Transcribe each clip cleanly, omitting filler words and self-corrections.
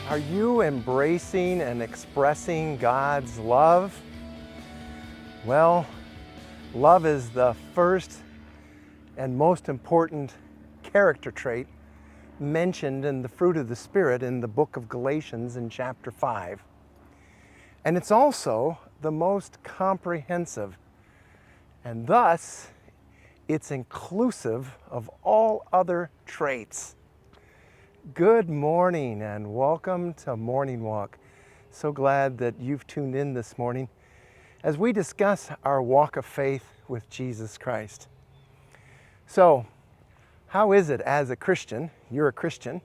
Are you embracing and expressing God's love? Well, love is the first and most important character trait mentioned in the fruit of the Spirit in the book of Galatians in chapter 5. And it's also the most comprehensive, and thus it's inclusive of all other traits. Good morning and welcome to Morning Walk. So glad that you've tuned in this morning as we discuss our walk of faith with Jesus Christ. So, how is it as a Christian? You're a Christian.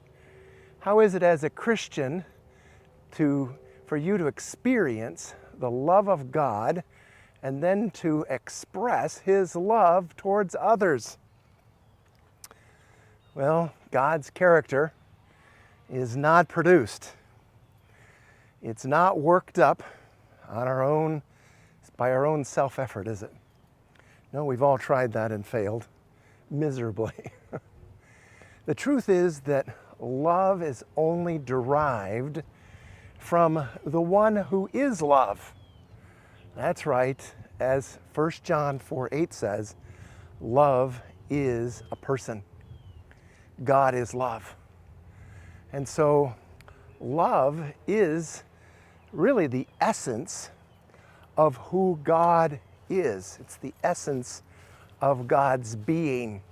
How is it as a Christian for you to experience the love of God and then to express His love towards others? Well, God's character is not produced. It's not worked up on our own, by our own self-effort, is it? No, we've all tried that and failed miserably. The truth is that love is only derived from the one who is love. That's right, as 1 John 4:8 says, love is a person. God is love. And so love is really the essence of who God is. It's the essence of God's being.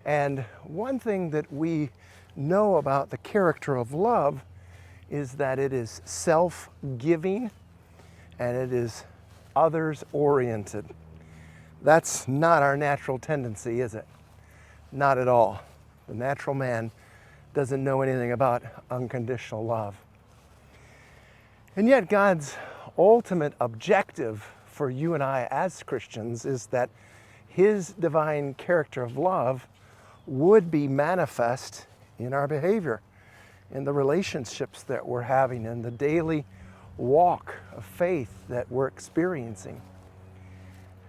And one thing that we know about the character of love is that it is self-giving and it is others-oriented. That's not our natural tendency, is it? Not at all. The natural man doesn't know anything about unconditional love. And yet God's ultimate objective for you and I as Christians is that His divine character of love would be manifest in our behavior, in the relationships that we're having, in the daily walk of faith that we're experiencing.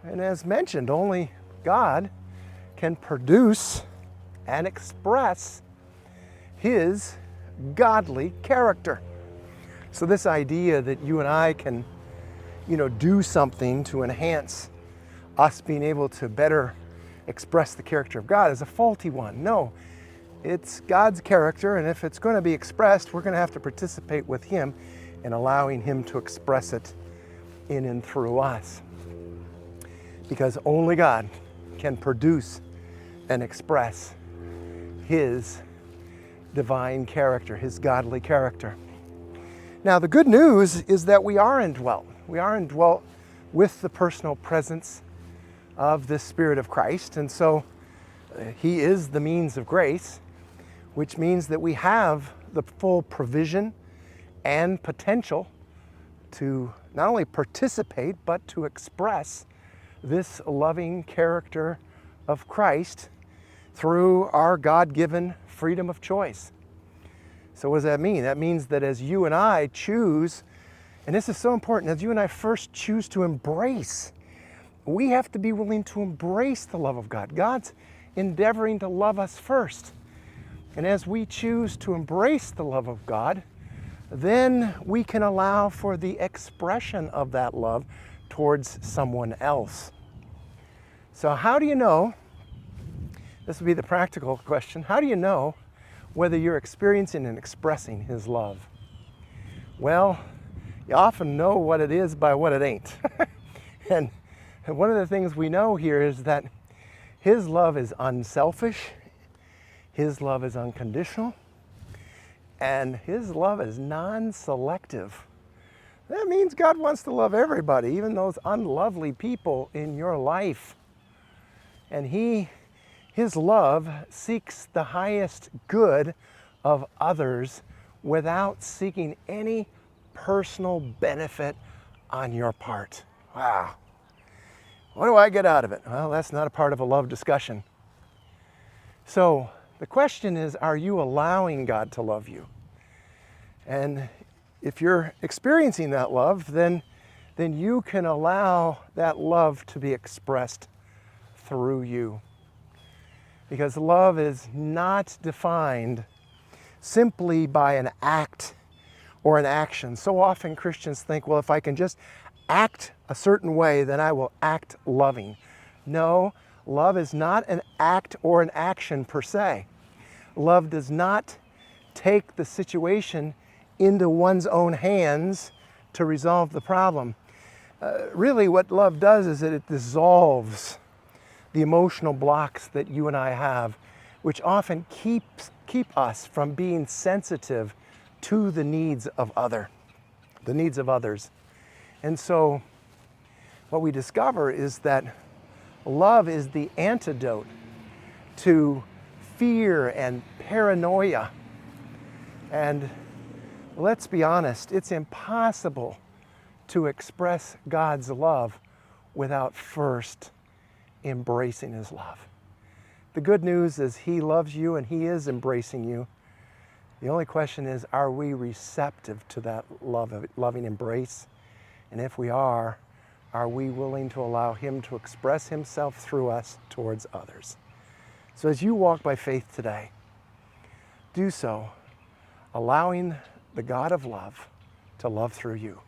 And as mentioned, only God can produce and express His godly character. So this idea that you and I can, do something to enhance us being able to better express the character of God is a faulty one. No, it's God's character, and if it's going to be expressed, we're going to have to participate with Him in allowing Him to express it in and through us. Because only God can produce and express His divine character, His godly character. Now, the good news is that we are indwelt. We are indwelt with the personal presence of the Spirit of Christ. And so He is the means of grace, which means that we have the full provision and potential to not only participate, but to express this loving character of Christ through our God-given freedom of choice. So what does that mean? That means that as you and I choose, and this is so important, as you and I first choose to embrace, we have to be willing to embrace the love of God. God's endeavoring to love us first. And as we choose to embrace the love of God, then we can allow for the expression of that love towards someone else. So how do you know? This would be the practical question. How do you know whether you're experiencing and expressing His love? Well, you often know what it is by what it ain't. And one of the things we know here is that His love is unselfish, His love is unconditional, and His love is non-selective. That means God wants to love everybody, even those unlovely people in your life. And His love seeks the highest good of others without seeking any personal benefit on your part. Wow. What do I get out of it? Well, that's not a part of a love discussion. So the question is, are you allowing God to love you? And if you're experiencing that love, then you can allow that love to be expressed through you. Because love is not defined simply by an act or an action. So often Christians think, well, if I can just act a certain way, then I will act loving. No, love is not an act or an action per se. Love does not take the situation into one's own hands to resolve the problem. Really what love does is that it dissolves the emotional blocks that you and I have, which often keep us from being sensitive to the needs of others. And so what we discover is that love is the antidote to fear and paranoia. And let's be honest, it's impossible to express God's love without first embracing His love. The good news is He loves you and He is embracing you. The only question is, are we receptive to that loving embrace? And if we are we willing to allow Him to express Himself through us towards others? So as you walk by faith today, do so allowing the God of love to love through you.